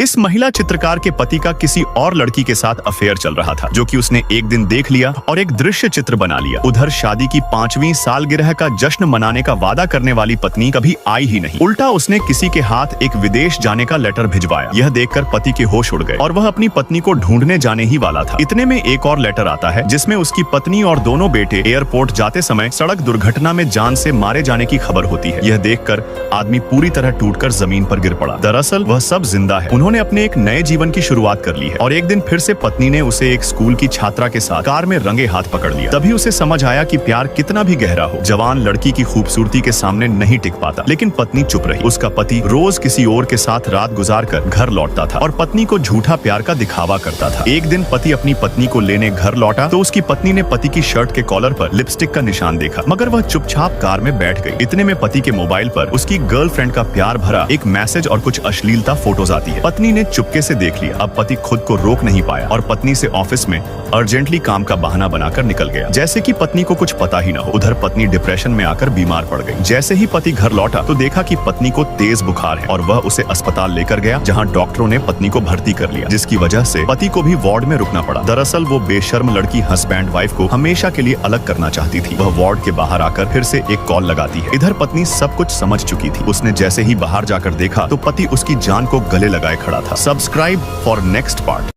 इस महिला चित्रकार के पति का किसी और लड़की के साथ अफेयर चल रहा था, जो कि उसने एक दिन देख लिया और एक दृश्य चित्र बना लिया। उधर शादी की 5वीं सालगिरह का जश्न मनाने का वादा करने वाली पत्नी कभी आई ही नहीं। उल्टा उसने किसी के हाथ एक विदेश जाने का लेटर भिजवाया। यह देखकर पति के होश उड़ गए और वह अपनी पत्नी को ढूंढने जाने ही वाला था। इतने में एक और लेटर आता है जिसमें उसकी पत्नी और दोनों बेटे एयरपोर्ट जाते समय सड़क दुर्घटना में जान से मारे जाने की खबर होती है। यह देखकर आदमी पूरी तरह टूटकर जमीन पर गिर पड़ा। दरअसल वह सब जिंदा है। उन्होंने अपने एक नए जीवन की शुरुआत कर ली है और एक दिन फिर से पत्नी ने उसे एक स्कूल की छात्रा के साथ कार में रंगे हाथ पकड़ लिया। तभी उसे समझ आया कि प्यार कितना भी गहरा हो, जवान लड़की की खूबसूरती के सामने नहीं टिक पाता। लेकिन पत्नी चुप रही। उसका पति रोज किसी और के साथ रात गुजार कर घर लौटता था और पत्नी को झूठा प्यार का दिखावा करता था। एक दिन पति अपनी पत्नी को लेने घर लौटा तो उसकी पत्नी ने पति की शर्ट के कॉलर पर लिपस्टिक का निशान देखा, मगर वह चुपचाप कार में बैठ गई। इतने में पति के मोबाइल पर उसकी गर्लफ्रेंड का प्यार भरा एक मैसेज और कुछ अश्लीलता फोटोज आती है। पत्नी ने चुपके से देख लिया। अब पति खुद को रोक नहीं पाया और पत्नी से ऑफिस में अर्जेंटली काम का बहाना बनाकर निकल गया, जैसे कि पत्नी को कुछ पता ही न हो। उधर पत्नी डिप्रेशन में आकर बीमार पड़ गई। जैसे ही पति घर लौटा तो देखा कि पत्नी को तेज बुखार है और वह उसे अस्पताल लेकर गया, जहां डॉक्टरों ने पत्नी को भर्ती कर लिया, जिसकी वजह से पति को भी वार्ड में रुकना पड़ा। दरअसल वो बेशर्म लड़की हस्बैंड वाइफ को हमेशा के लिए अलग करना चाहती थी। वह वार्ड के बाहर आकर फिर से एक कॉल लगाती है। इधर पत्नी सब कुछ समझ चुकी थी। उसने जैसे ही बाहर जाकर देखा तो पति उसकी जान को गले लगाए खड़ा था। Subscribe for next part.